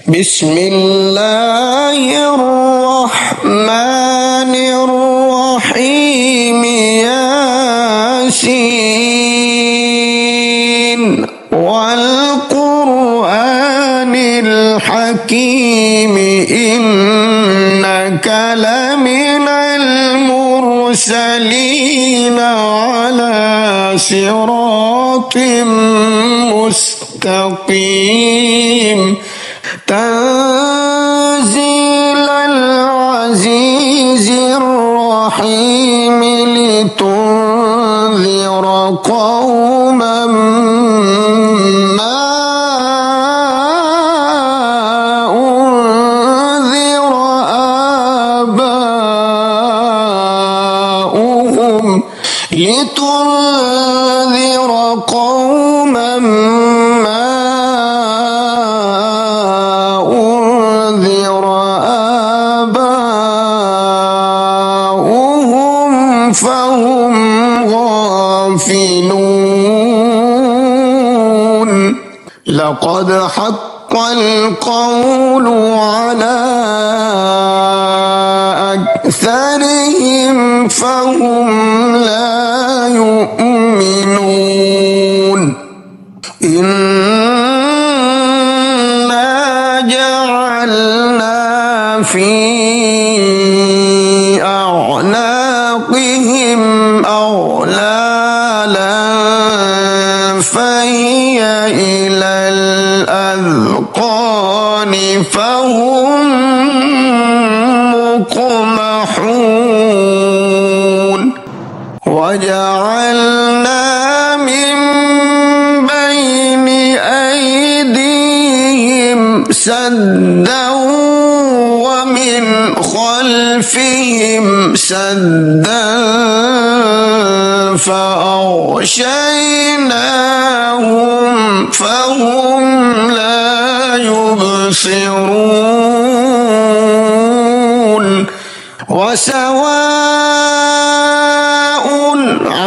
بسم الله الرحمن الرحيم ياسين والقرآن الحكيم إنك لمن المرسلين على صراط مستقيم تنزيل العزيز الرحيم لتنذر قوما ما أنذر آباؤهم فهم غافلون لقد حق القول على أكثرهم فهم لا يؤمنون إنا جعلنا في أعناقهم أغلالا فهي إلى الأذقان فهم مقمحون وجعلنا من بين أيديهم سدا ومن خلفهم سدا فأغشيناهم فهم لا يبصرون وسواء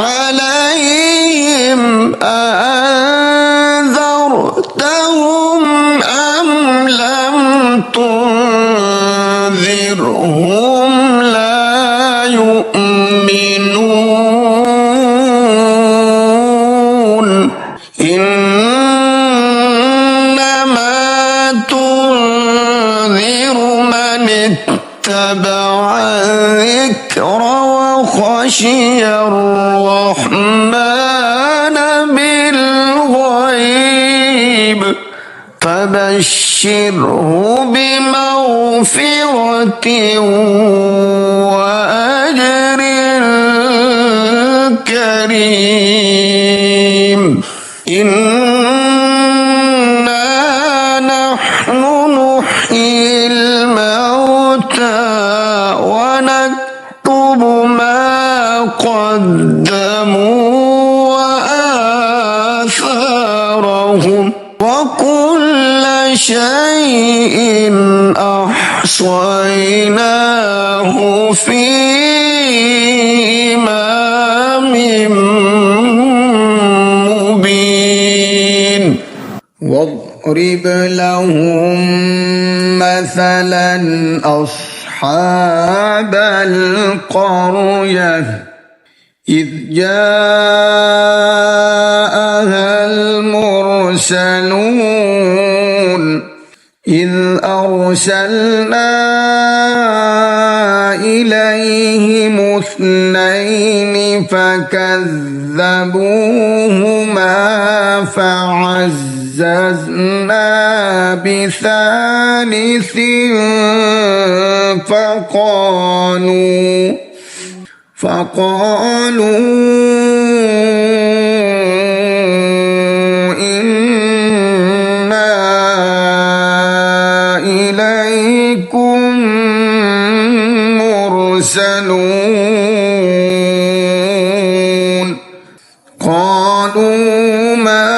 عليهم أأنذرتهم أم لم تنذرهم لا يؤمنون إنما تنذر من اتبع الذكر وخشي الرحمن بالغيب فبشره بمغفرة وأجر كريم إنا نحن نحيي الموتى ونكتب ما قدموا وآثارهم وكل شيء أحصيناه في إمام مبين واضرب لهم مثلا أصحاب القرية إذ جاءها المرسلون إذ أرسلنا إليهم اثنين فكذبوهما فعززنا بثالث فقالوا إنا إليكم مرسلون قالوا ما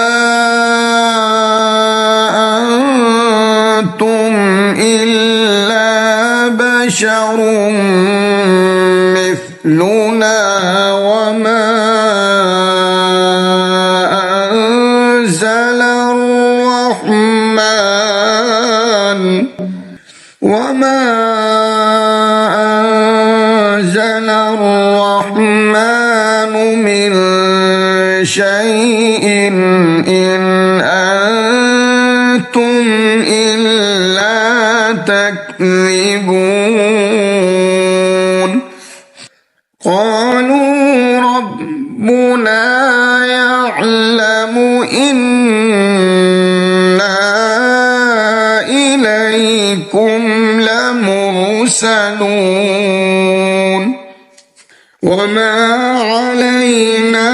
أنتم إلا بشر مثلنا وما أنزل الرحمن وما أنزل الرحمن من شيء إن أنتم إلا تكذبون قالوا ربنا يعلم إنا إليكم لمرسلون وما علينا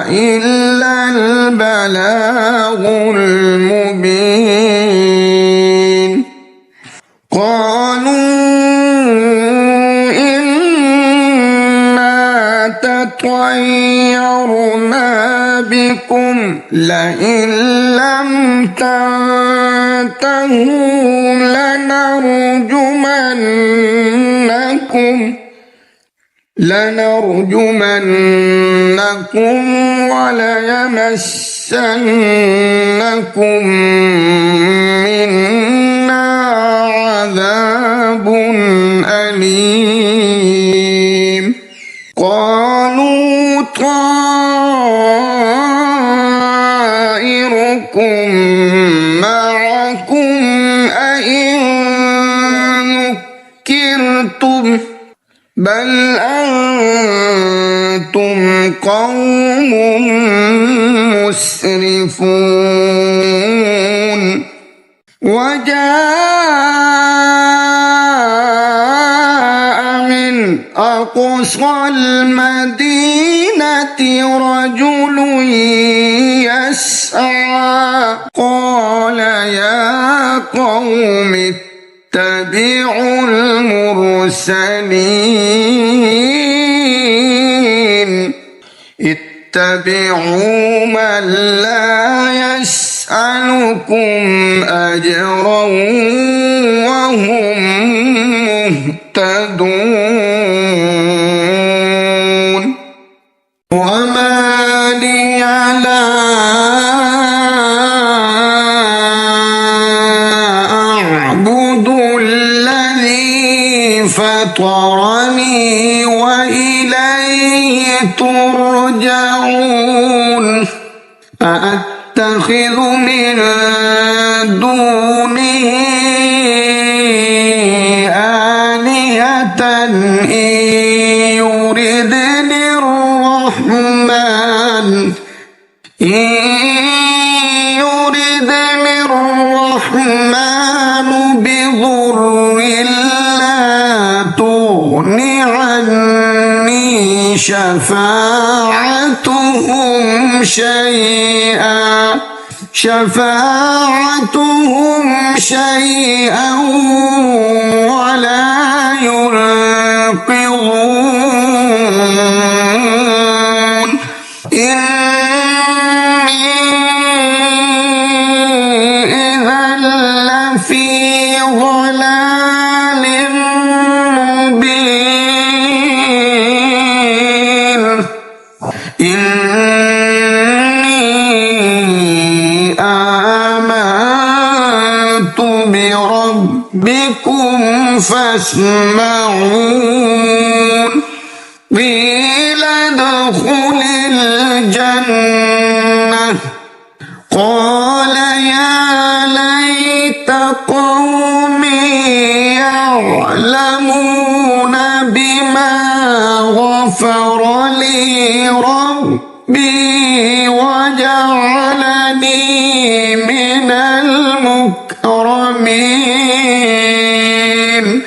إلا البلاغ المبين قالوا إنا تطيرنا بكم لئن لم تنتهوا لنرجمنكم وليمسنكم منا عذاب أليم قالوا طائركم معكم أئن ذكرتم بل أنتم قوم مسرفون وجاء من أقصى المدينة رجل يسعى قال يا قوم اتبعوا المرسلين اتبعوا من لا يسألكم أجرا وهم مهتدون وما لي لا أعبد الذي فطرني وإليه ترجعون أأتخذ من دونه آلهة إن يردني الرحمن بضر لا تغن عني شفاعتهم شيئا ولا ينقذون إني إذا لفي ضلال مبين إني آمنت بربكم فاسمعون قيل ادخل الجنة قال يا ليت قومي يعلمون بما غفر لي ربي وجعلني من المكرمين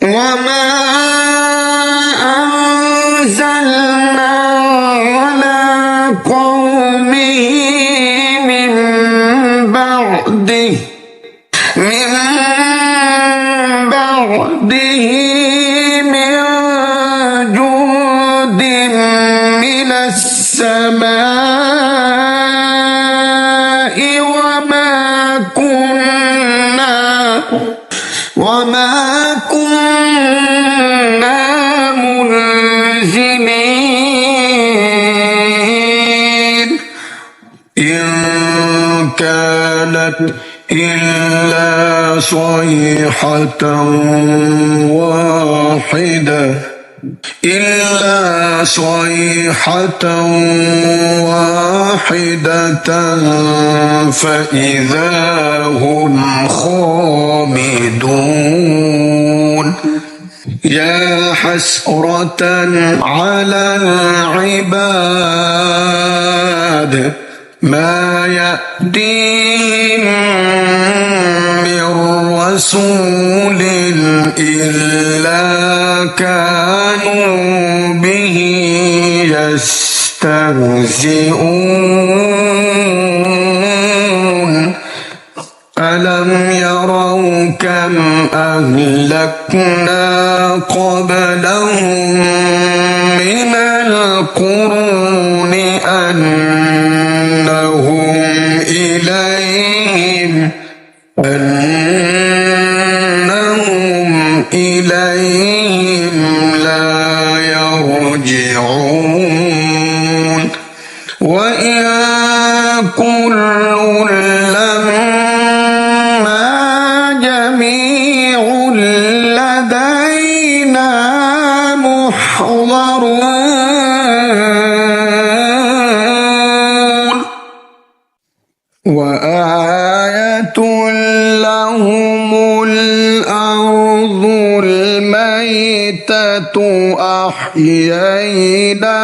وما أنزلنا على قومه من بعده من جند من السماء وما كنا منزلين إن كانت إلا صيحة واحدة فإذا هم خامدون يا حسرة على العباد ما يأتيهم من رسول إلا كانوا به يستهزئون ألم يروا كم أهلكنا قبلهم من القرون أنهم إليهم لا يرجعون وإن كل لما جميع لدينا محضرون وآية لهم الأرض الميتة أحييناها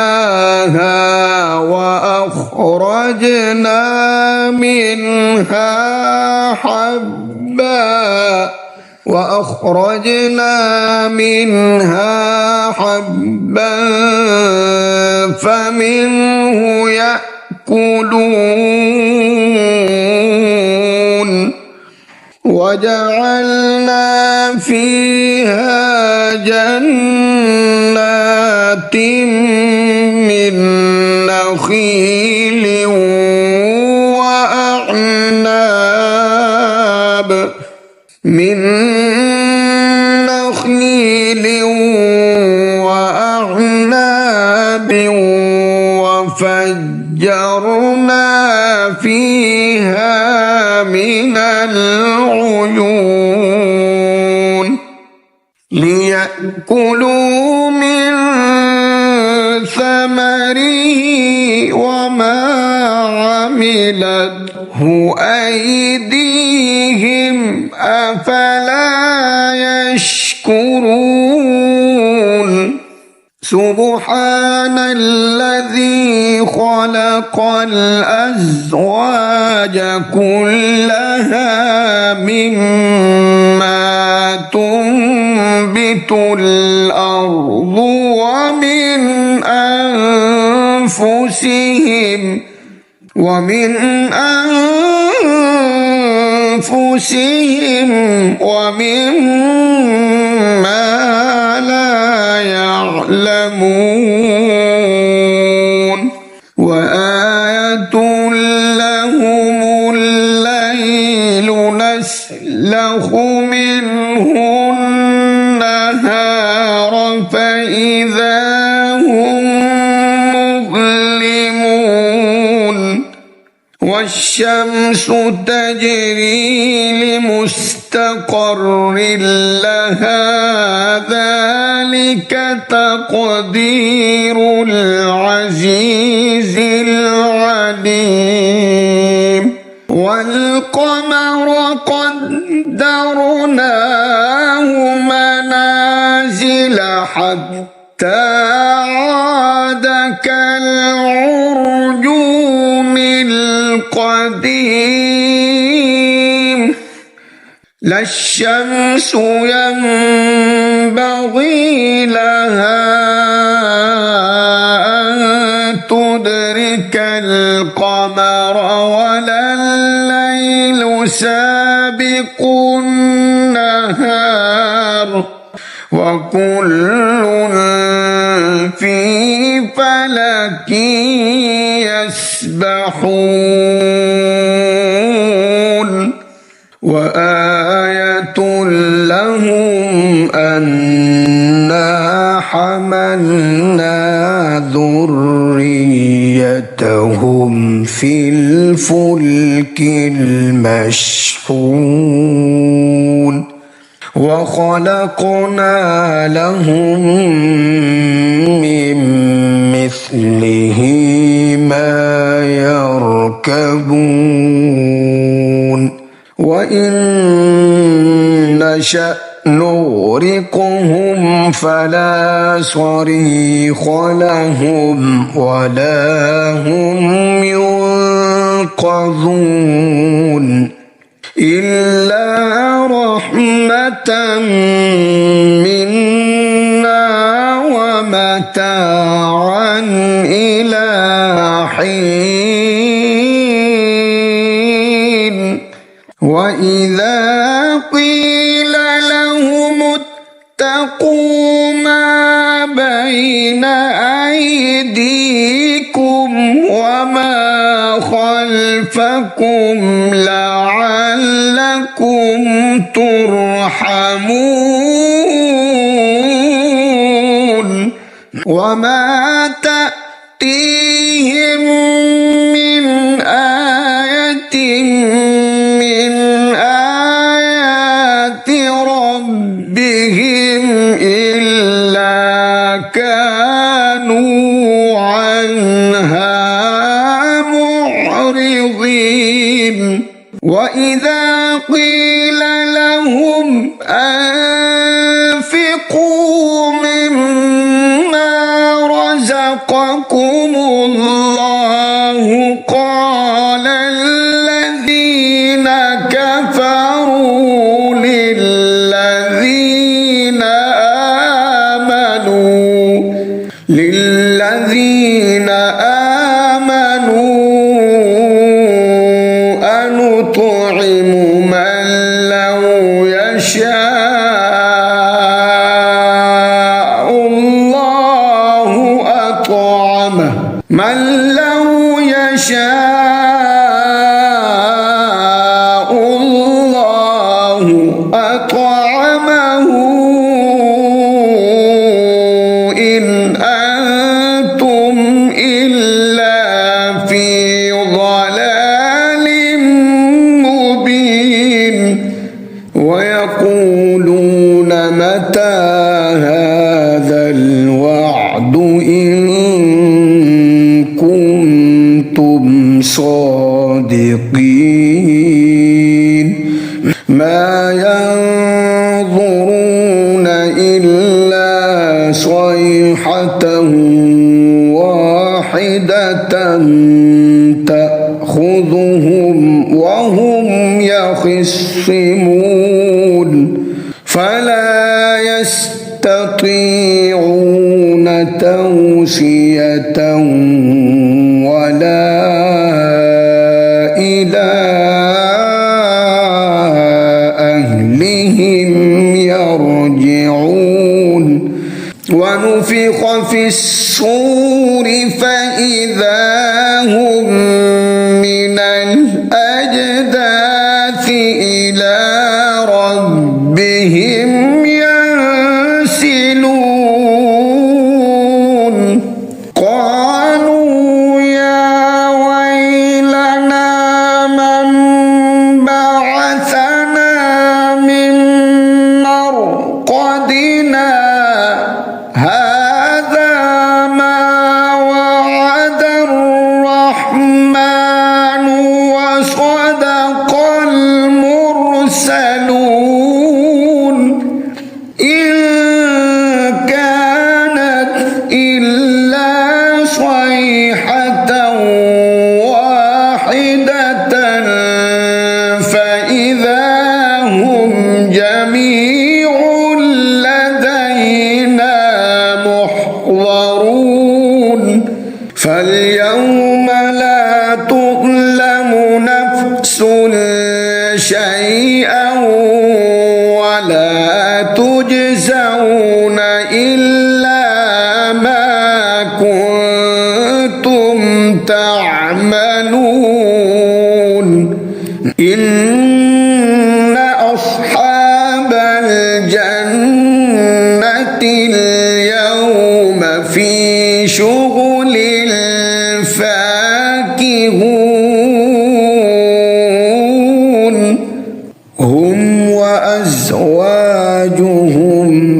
وأخرجنا منها حبا فمنه يأكلون وجعلنا فيها جنات من نخيل وأعناب وفجرنا فيها من العيون ليأكلوا من ثمره وما عملته أيديهم أفلا يشكرون سبحان الذي خلق الأزواج كلها مما تنبت الأرض ومما لا يعلمون وآية لهم الليل نسلخ منه النهار فإذا هم مظلمون والشمس تجري لمستقر لها ذلك تقدير العزيز العليم والقمر قدرناه منازل حتى عاد كالعرجون القديم لا الشمس ينبغي لها أن تدرك القمر ولا الليل سابق النهار وكل في فلك يسبحون وآية لهم أنا حملنا ذريتهم في الفلك الفلك المشحون وخلقنا لهم من مثله ما يركبون وإن نشأ نغرقهم فلا صريخ لهم ولا هم ينقذون إلا رحمة منا ومتاعا إلى حين وإذا قيل لهم اتقوا ما بين أيديكم وما خلفكم لعلكم ترحمون وما تأتيهم من آية من آيات ربهم إلا كانوا عنها معرضين وإذا قيل لهم أنفقوا مما رزقكم الله قال الذين كفروا للذين آمنوا أنطعم من لو يشاء الله أطعمه إن أنتم إلا في ضلال مبين ويقولون متى هذا الوعد إن كنتم صادقين ما ينظرون إلا صيحة واحدة تأخذهم وهم يخصمون فلا يستطيعون توصية ولا إلى أهلهم يرجعون ونفخ في الصور فإذا هم من الأجداث إلى ربهم ينسلون قالوا يا ويلنا من بعثنا من مرقدنا هذا ما وعد الرحمن وصدق المرسلون إن كانت إلا صيحة واحدة فإذا هم جميع لدينا محضرون فاليوم لا تظلم نفس شيئا ولا تجزون إلا ما كنتم تعملون إن أصحاب الجنة اليوم في شغل فاكهون هم وأزواجهم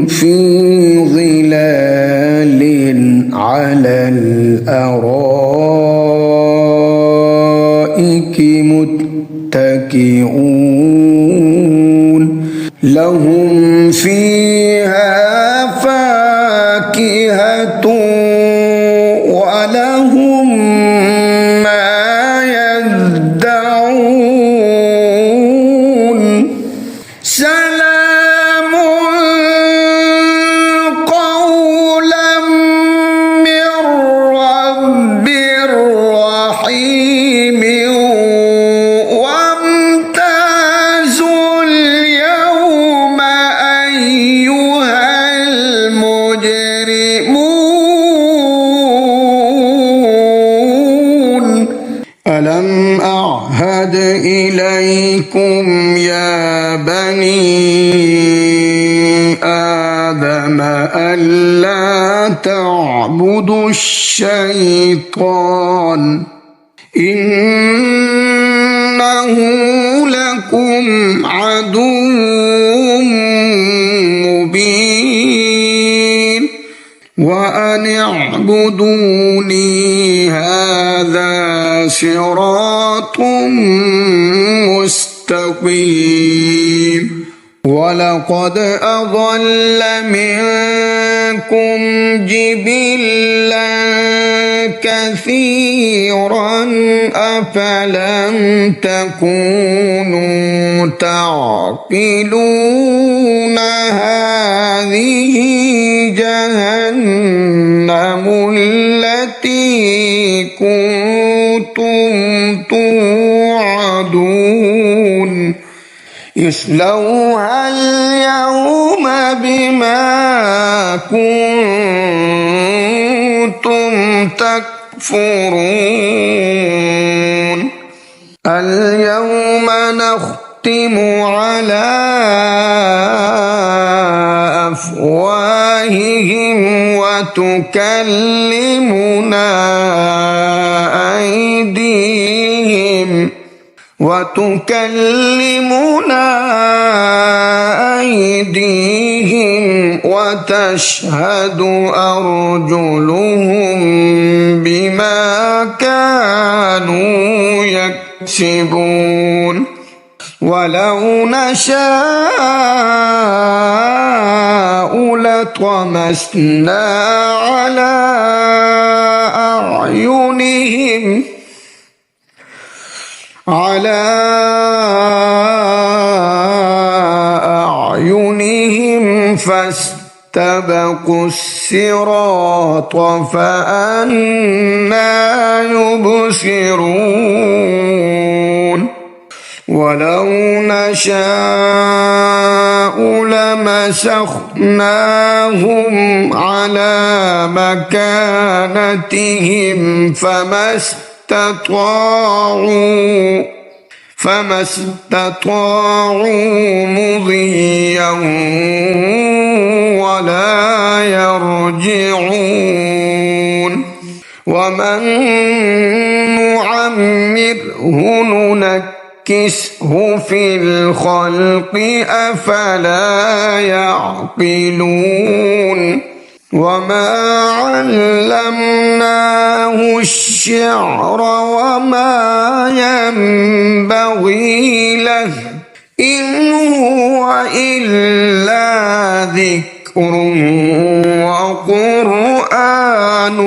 في ظلال على الأرائك متكئون لهم فيها فاكهة ولهم ما يدعون سلام قولا من رب رحيم وامتازوا اليوم أيها المجرمون ألم أعهد إليكم يا بني آدم ألا تعبدوا الشيطان إنه لكم عدو مبين وأن اعبدوني هذا صراط مستقيم ولقد أضل منكم جبلا كثيرا أفلم تكونوا تعقلون هذه جهنم التي كنتم توعدون اصلوها اليوم بما كنتم تكفرون اليوم نختم على أفواههم وتكلمنا أيديهم وتشهد أرجلهم بما كانوا يكسبون ولو نشاء لطمسنا على أعينهم فاستبقوا الصراط فأنى يبصرون ولو نشاء لمسخناهم على مكانتهم فما استطاعوا مضيا ولا يرجعون ومن نعمره ننكسه في الخلق أفلا يعقلون وما علمناه الشعر وما ينبغي له إن هو إلا ذكر وقرآن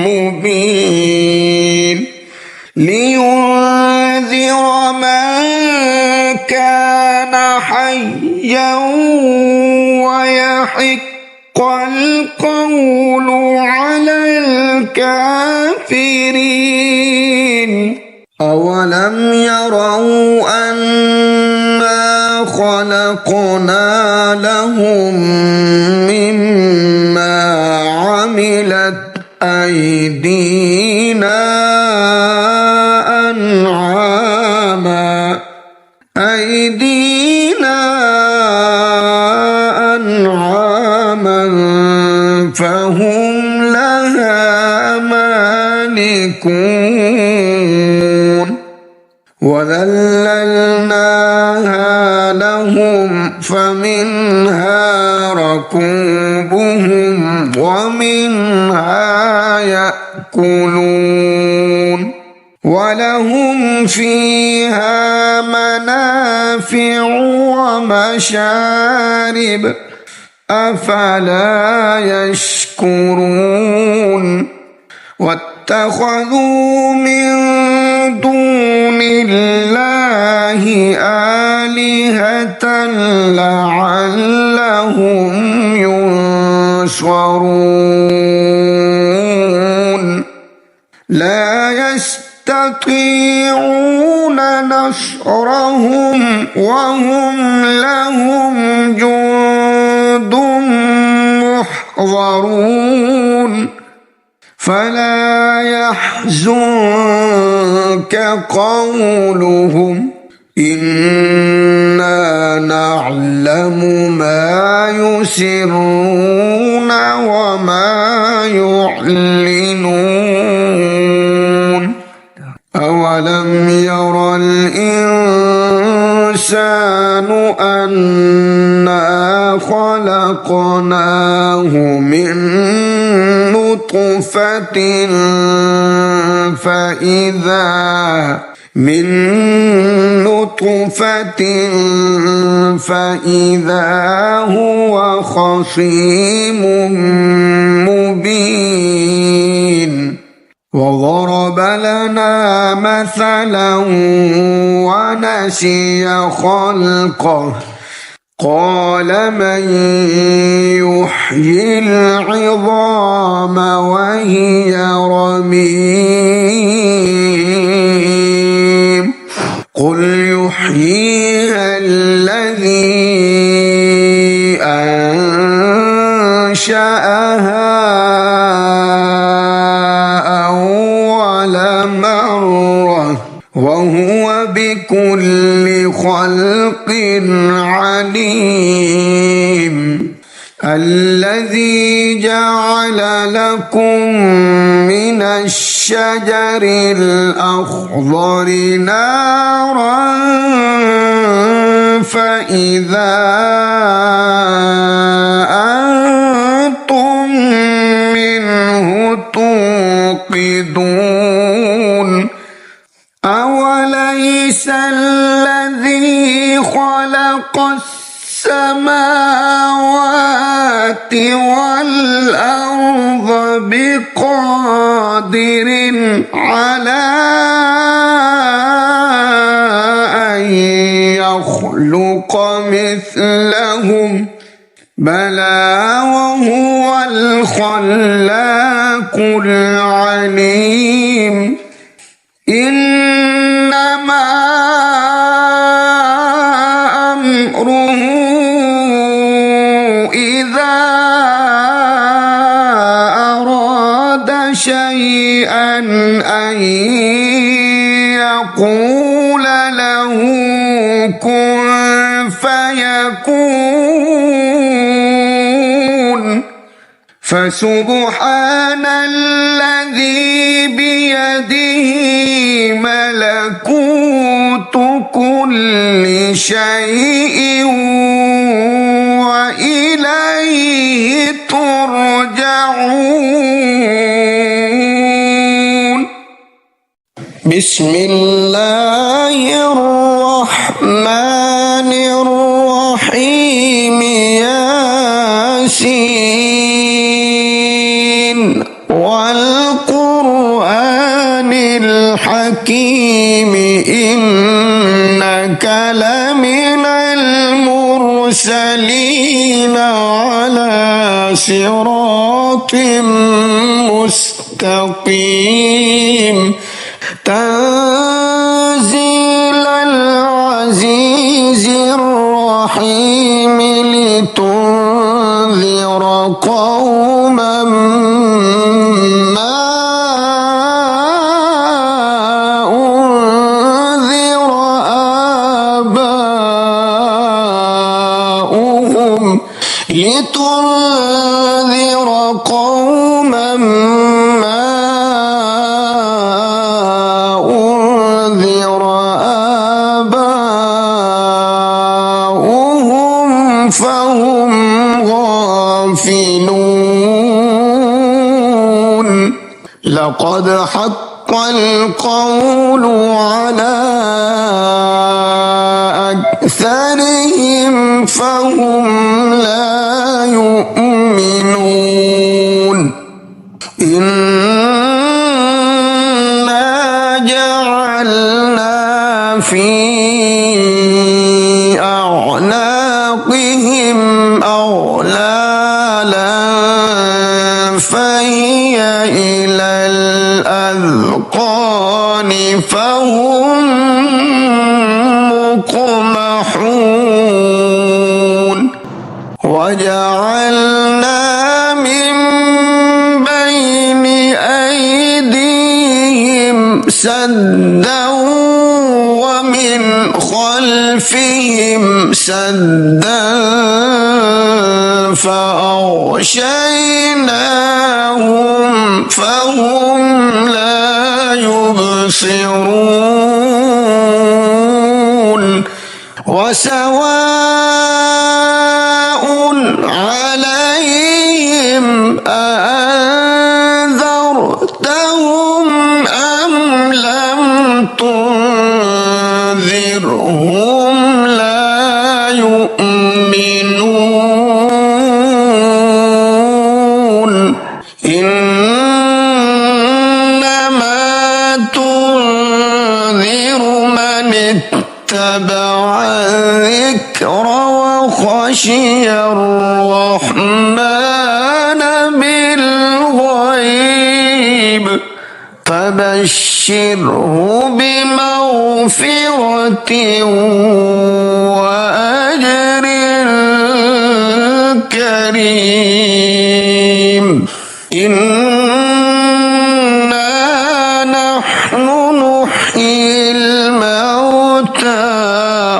مبين لينذر من كان حيا ويحق القول على الكافرين أولم يروا أنا خلقنا لهم مما عملت أيدينا أنعاما فهم لها مالكون وذللناها لهم فمنها ركوبهم ومنها يأكلون ولهم فيها منافع ومشارب أفلا يشكرون واتخذوا من دون الله آلهة لعلهم ينصرون لا يستطيعون نصرهم وهم لهم جند محضرون فلا يحزنك قولهم إنا نعلم ما يسرون وما يعلنون أولم ير الإنسان أنا خلقناه من نطفة فإذا هو خصيم مبين وضرب لنا مثلا ونسي خلقه قال من يحيي العظام وهي رميم قل يحييها الذي أنشأها أول مرة وهو بكل خلق عليم الذي جعل لكم من الشجر الأخضر نارا فإذا أنتم منه توقدون أوليس الذي خلق السماوات والأرض بقادر على أن يخلق مثلهم بلى وهو الخلاق العليم إنما أمره إذا أراد شيئا أن يقول له كن فيكون فسبحان الذي بيده ملكوت كل شيء وإليه ترجعون بسم الله الرحمن الرحيم ياسين والقرآن الحكيم إنك لمن المرسلين على صراط مستقيم تنزيل العزيز الرحيم لتنذر قوما ما أنذر آباؤهم لتنذر قوما ما أنذر فهم غافلون لقد حق القول على أكثرهم فهم لا يؤمنون إنا جعلنا في أعناقهم أغلالا فهي إلى الأذقان فهم مقمحون وجعلنا من بين أيديهم سدا ومن خلفهم سدا فأغشيناهم فهم لا يبصرون وسواء عليهم أأنذرتهم أم لم تنذرهم لا يؤمنون إنما تنذر من اتبع الذكر وخشي الرحمن بالغيب فبشره بمغفرة وأجر كريم إنا نحن نحيي الموتى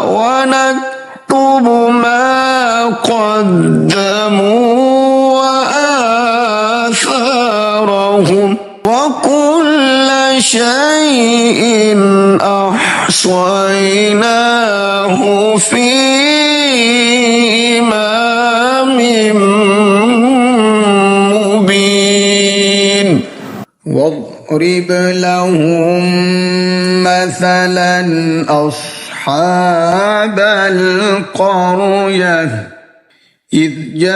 ونكتب ما قدموا وآثارهم وكل شيء أحصيناه في إمام مبين واضرب لهم مثلا أصحاب القرية إذ جاءها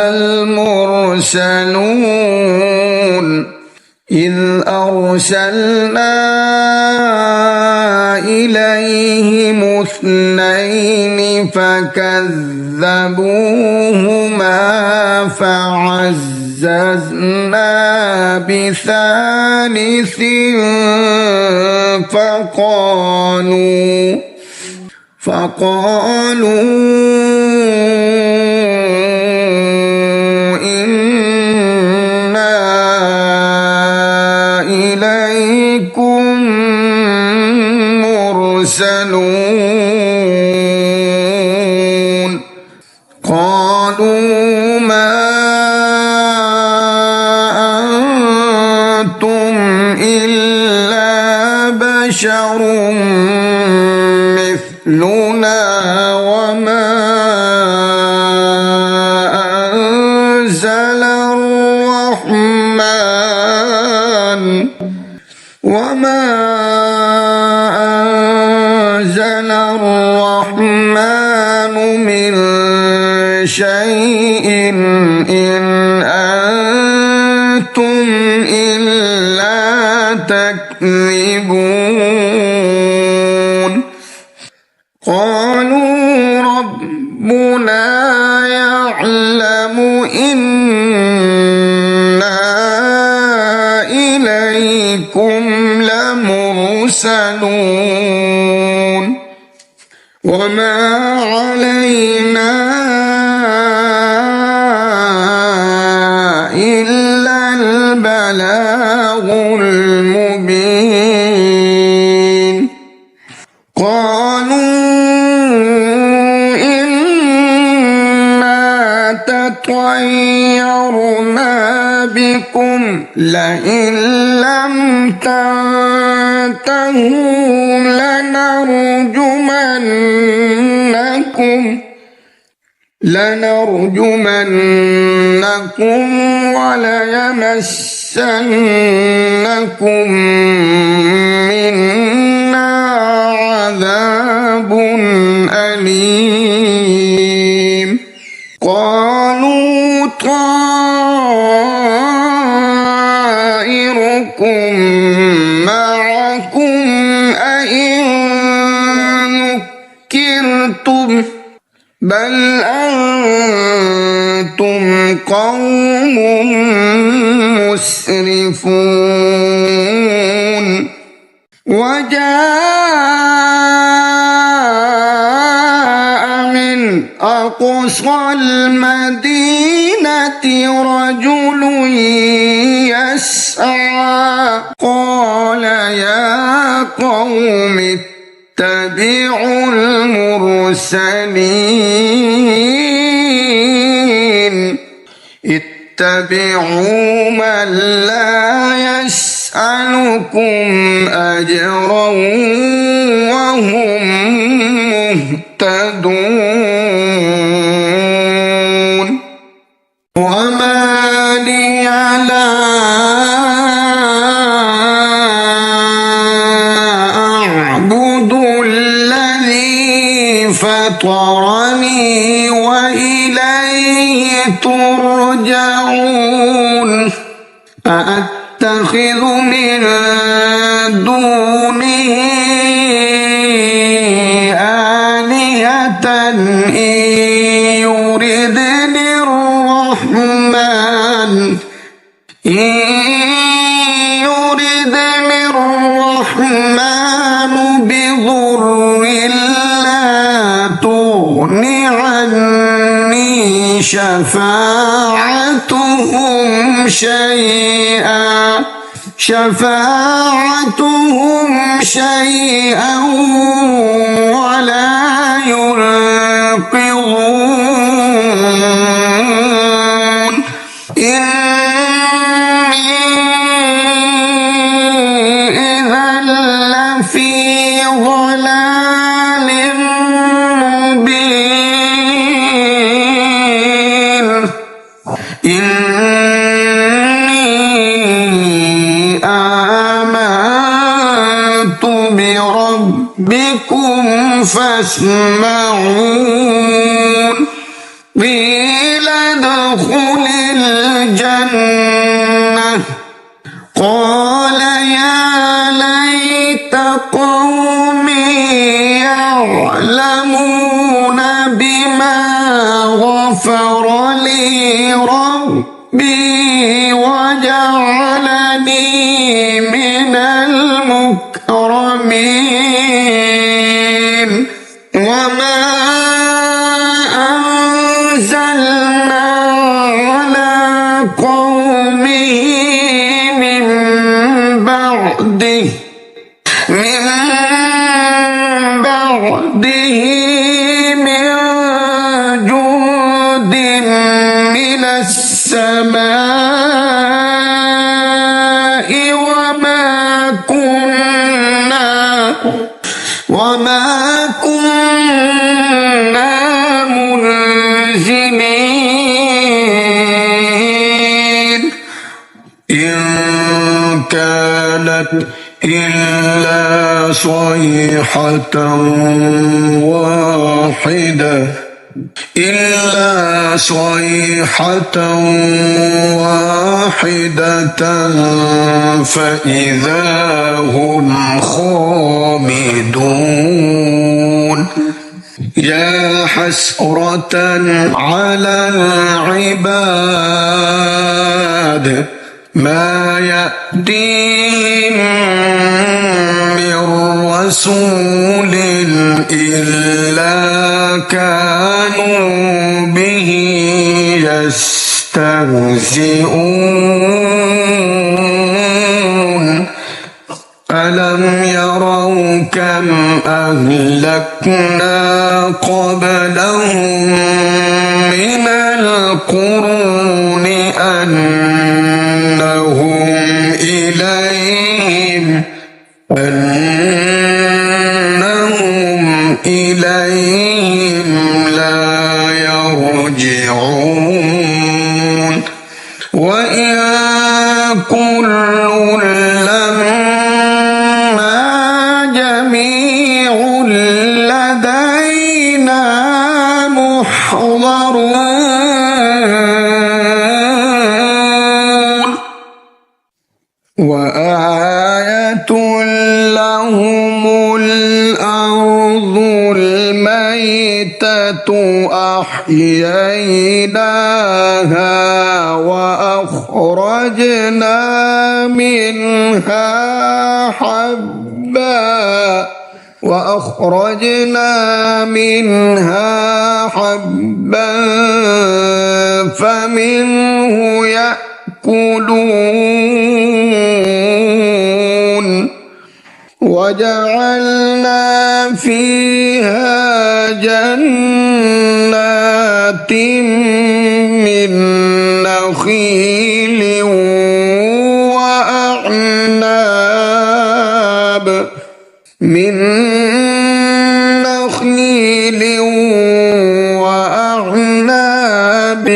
المرسلون إذ أرسلنا إليهم اثنين فكذبوهما فعززنا بثالث فقالوا إنا إليكم مرسلون قالوا ما أنتم إلا بشر مثلنا وما أنزل الرحمن من شيء إن أنتم إلا تكذبون قالوا ربنا يعلم إنا إليكم لمرسلون وما علينا إلا البلاغ المبين قالوا إنا تطيرنا بكم لئن لم تنتهوا لنرجمن لنرجمنكم وليمسنكم منا عذاب أليم. قالوا طائركم معكم أئن ذكرتم بل أنتم قوم مسرفون. وجاء من أقصى المدينة رجل يسعى قال يا قوم اتبعوا المرسلين اتبعوا من لا يسألكم أجرا وهم مهتدون. وما لي لا أعبد الذي فطرني وإليه ترجعون. أأتخذ من دونه آلهة إن يردني الرحمن بضر لا تغن عني شفاعتهم شيئا ولا ينقذون. إني إذا لفي ضلال مبين. إني آمنت بربكم فاسمعون. قيل ادخل الجنة قال يا ليت قومي يعلمون بما غفر لي ربي وجعلني من المكرمين. وما أنزلنا على قومه من بعده من جند من السماء وما كنا منزلين. إن كانت إلا صيحة واحدة فإذا هم خامدون. يا حسرة على العباد ما يأتيهم من رسول إلا كانوا به يستهزئون. ألم يروا كم أهلكنا قبلهم من القرون أنهم إليهم لهم الأرض الميتة أحييناها وأخرجنا منها حبا فمنه يأكلون وجعلنا فيها جنات من نخيل وأعناب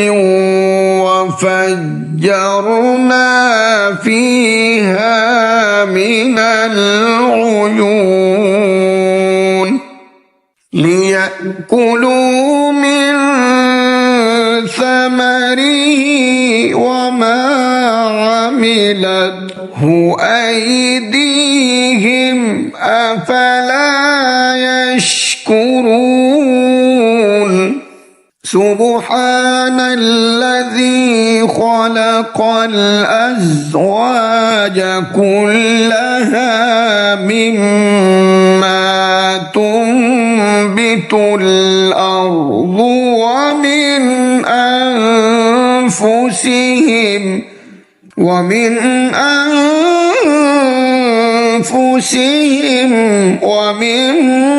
وفجرنا فيها من العيون ليأكلوا من ثمره وما عملته أيديهم أفلا يشكرون سبحان الذي خلق الأزواج كلها مما تنبت الأرض ومن أنفسهم ومما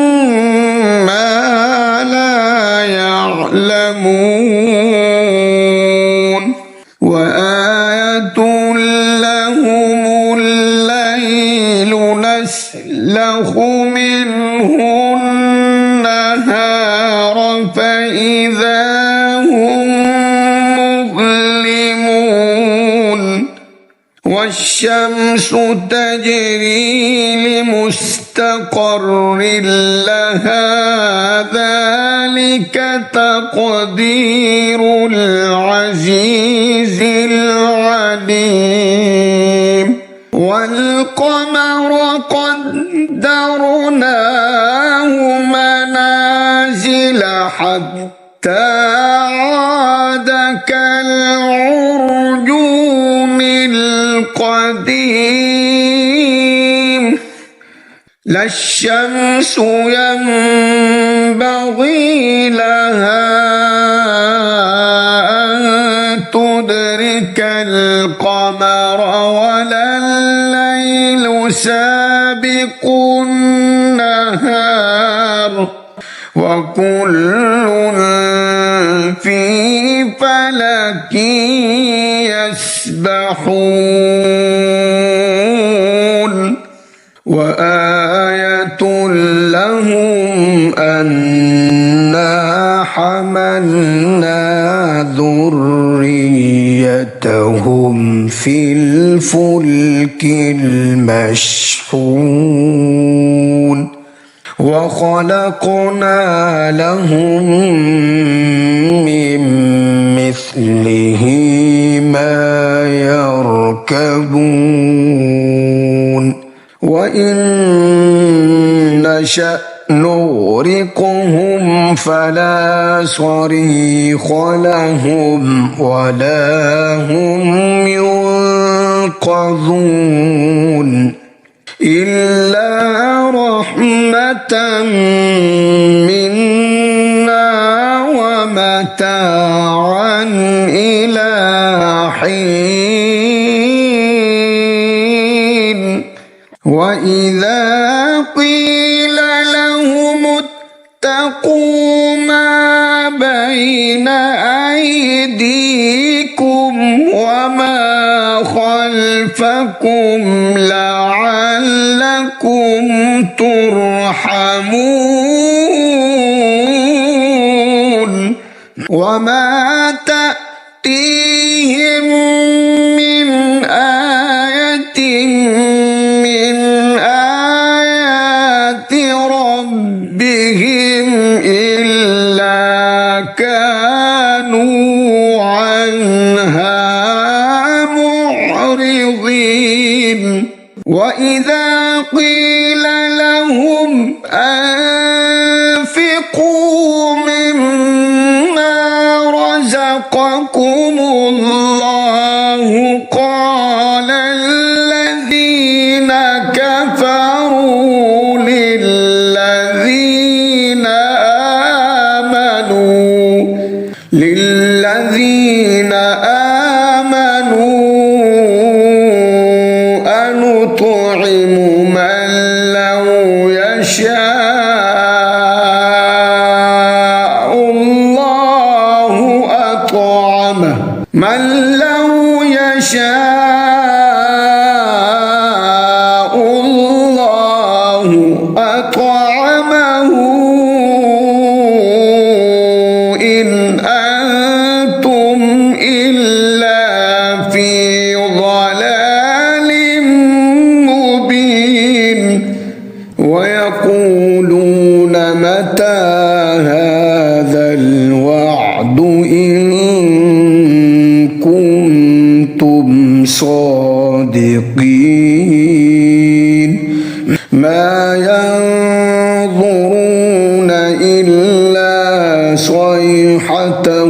لا يعلمون وآية لهم الليل نسلخ منه النهار فإذا هم مظلمون والشمس تجري لمستقر لها ذلك تقدير العزيز العليم والقمر قدرناه منازل حتى عاد كالعرجون القديم لا الشمس ينبغي لها أن تدرك القمر ولا الليل سابق النهار وكل في فلك يسبحون وآية لهم أنا حملنا ذريتهم في الفلك المشحون وخلقنا لهم من مثله ما يركبون وإن نشأ نغرقهم فلا صريخ لهم ولا هم ينقذون إلا رحمة منا ومتاعا إلى حين وإذا قيل لهم اتقوا ما بين أيديكم وما خلفكم لعلكم ترحمون وما تأتيهم من آية من آيات ربهم إلا كانوا عنها معرضين وإذا قيل لهم أنفقوا مما رزقكم الله قال الذين كفروا للذين آمنوا أنطعم من لو يشاء الله أطعمه إن أنتم إلا في ضلال مبين ويقولون متى هذا الوعد إن كنتم صادقين ما ينظرون إلا صيحة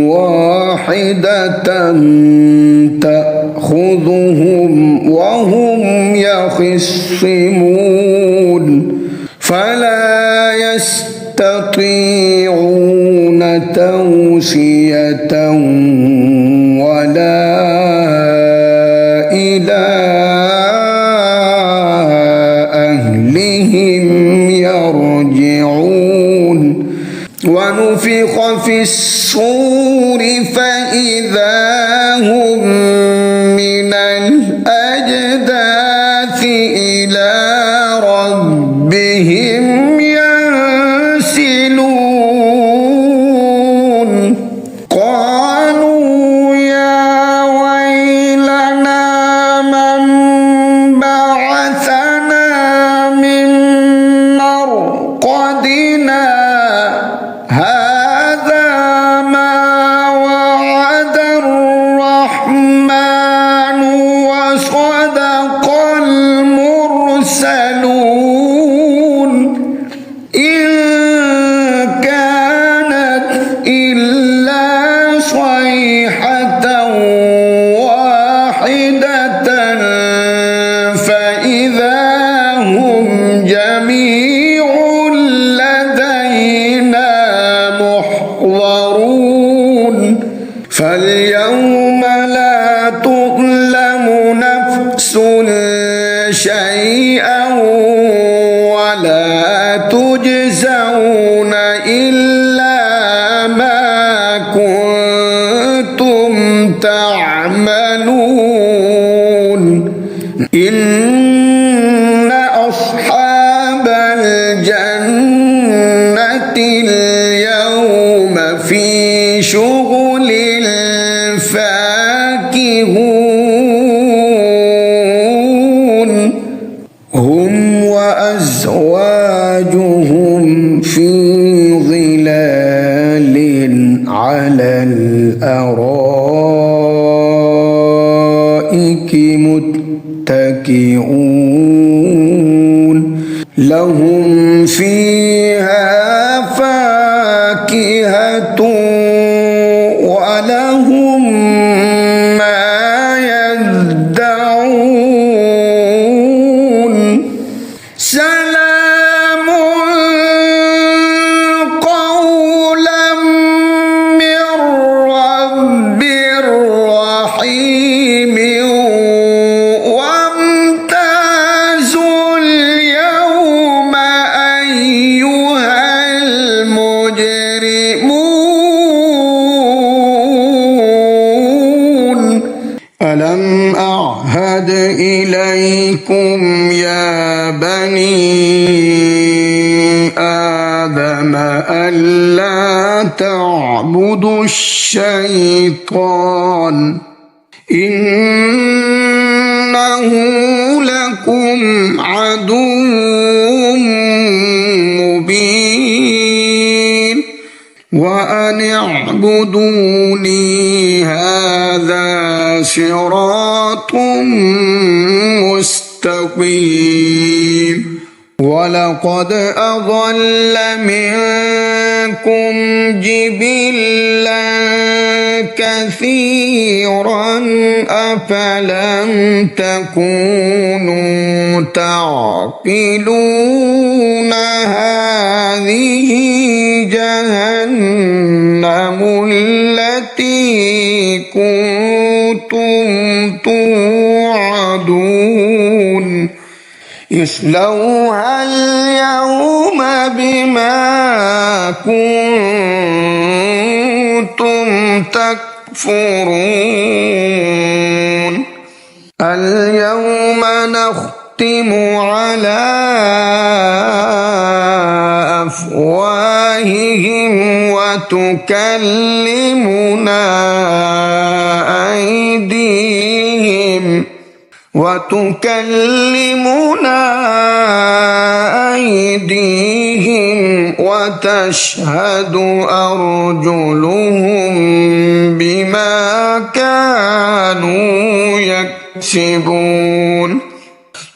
واحدة تأخذهم وهم يخصمون فلا يستطيعون توصية ولا إلى أهلهم يرجعون ونفخ في الصور فإذا هم من الأجداث إلى ربهم ينسلون قالوا يا ويلنا من بعثنا من مرقدنا هذا ما وعد الرحمن وصدق المرسلون إن كانت إلا صيحة واحدة فإذا هم جميع لدينا محضرون فاليوم لا تظلم نفس شيئا ولا تجزون إلا ما كنتم تعملون إن أصحاب الجنة اليوم في شغل فاكهون هم وأزواجهم في ظلال على الأرائك متكئون لهم فيها فاكهة ولهم ما يدعون سلام قولا من رب رحيم وامتازوا اليوم أيها المجرمون ألم أعهد إليكم يا بني آدم ألا تعبدوا الشيطان إنه لكم عدو مبين وأن اعبدوني هذا صراط مستقيم ولقد أضل منكم جبلا كثيرا أفلم تكونوا تعقلون هذه جهنم التي كنتم توعدون اصلوها اليوم بما كنتم تكفرون اليوم نختم على أفواههم وتكلمنا أيديهم وتشهد أرجلهم بما كانوا يكسبون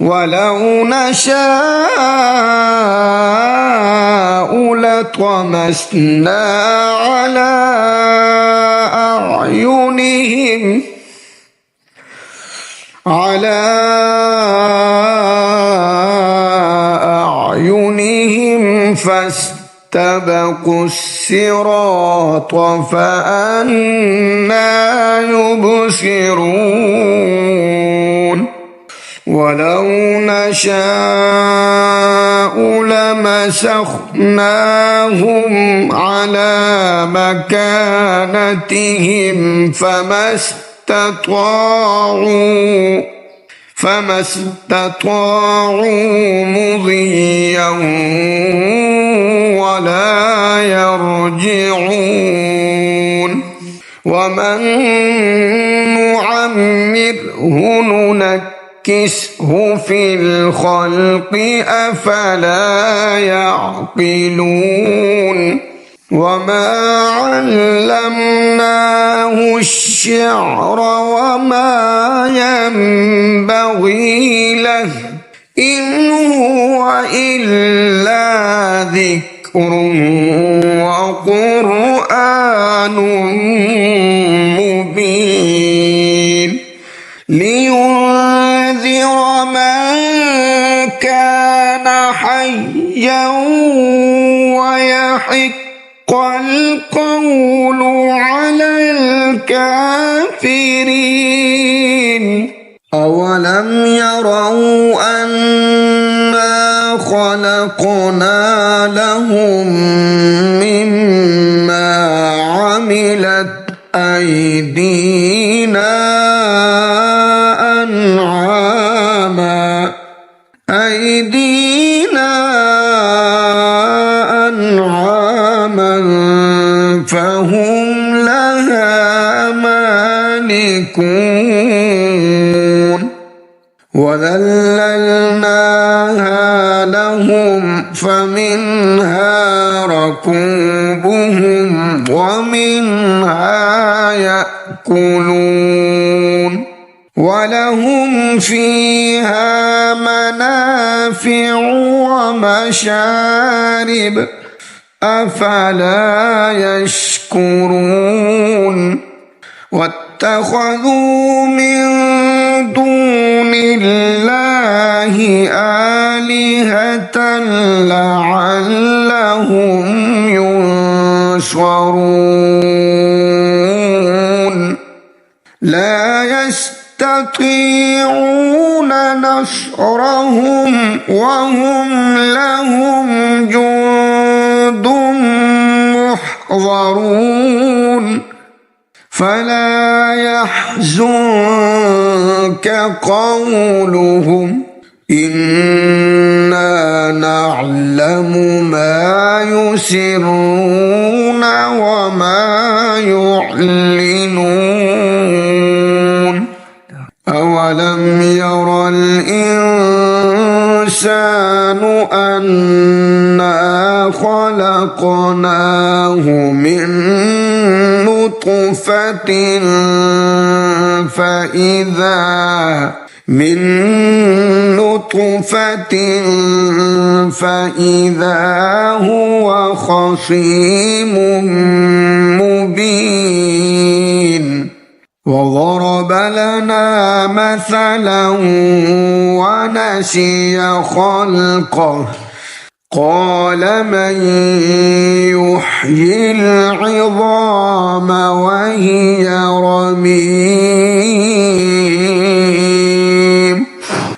ولو نشاء لطمسنا على أعينهم فاستبقوا الصراط فأنى يبصرون ولو نشاء لمسخناهم على مكانتهم فما استطاعوا مضيا ولا يرجعون ومن نعمره ننكسه في الخلق أفلا يعقلون وما علمناه الشعر وما ينبغي له إن هو إلا ذكر وقرآن مبين لينذر من كان حيا ويحق القول على الكافرين أولم يروا أنا خلقنا لهم مما عملت أيدينا أنعاما فهم لها مالكون وذللناها لهم فمنها ركوبهم ومنها يأكلون ولهم فيها منافع ومشارب أفلا يشكرون واتخذوا من دون الله آلهة لعلهم ينصرون لا يستطيعون نصرهم وهم لهم جند محضرون فلا يحزنك قولهم إنا نعلم ما يسرون وما يعلنون أولم ير الإنسان أنا خلقناه من من نطفة فإذا هو خصيم مبين وضرب لنا مثلا ونسي خلقه قال من يحيي العظام وهي رميم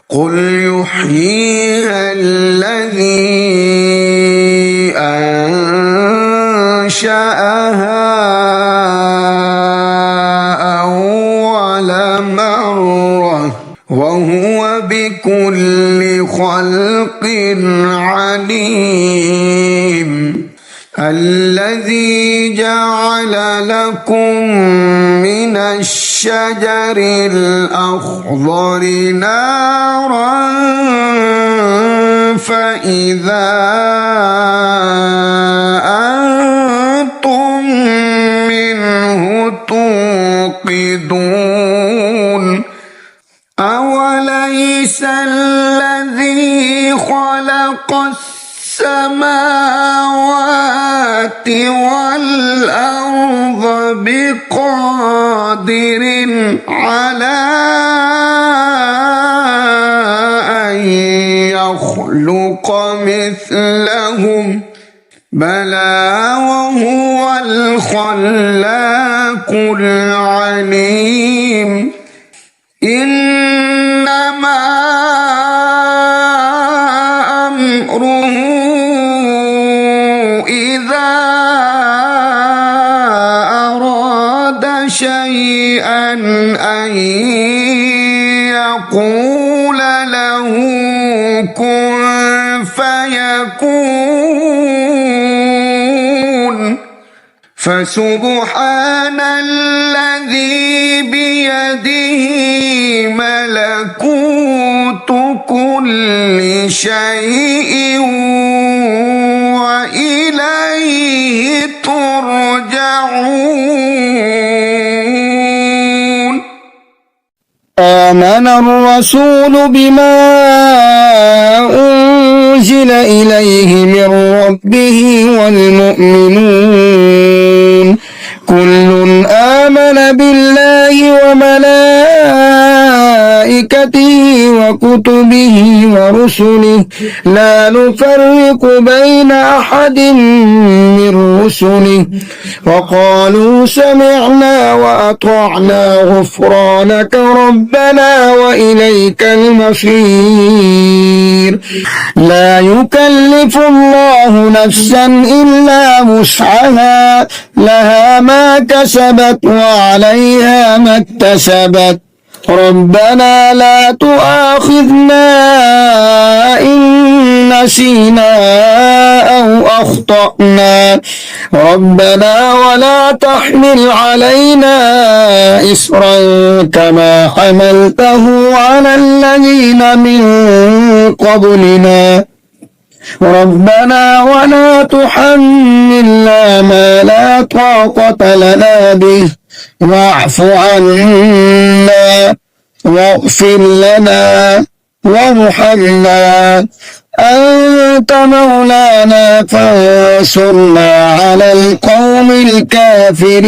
قل يحييها الذي أنشأها أول مرة وهو بكل خلق عليم الذي جعل لكم من الشجر الأخضر نارا فإذا أنتم منه توقدون أوليس الذي خلق السماوات والأرض بقادر على أن يخلق مثلهم بلى وهو الخلاق العليم إنما أمره إذا أراد شيئا أن يقول له كن فيكون فسبحان الذي بيده ملكوت كل شيء وإليه ترجعون آمن الرسول بما أنزل إليه من ربه والمؤمنون كل آمن بالله وملائكته وكتبه ورسله لا نفرق بين أحد من رسله وقالوا سمعنا وأطعنا غفرانك ربنا وإليك المصير لا يكلف الله نفسا إلا وسعها لها ما كسبت وعليها ما اكتسبت ربنا لا تؤاخذنا إن نسينا أو أخطأنا ربنا ولا تحمل علينا إصرا كما حملته على الذين من قبلنا ربنا ولا تحملنا ما لا طاقة لنا به واعف عنا واغفر لنا وارحمنا أنت مولانا فانصرنا على القوم الكافرين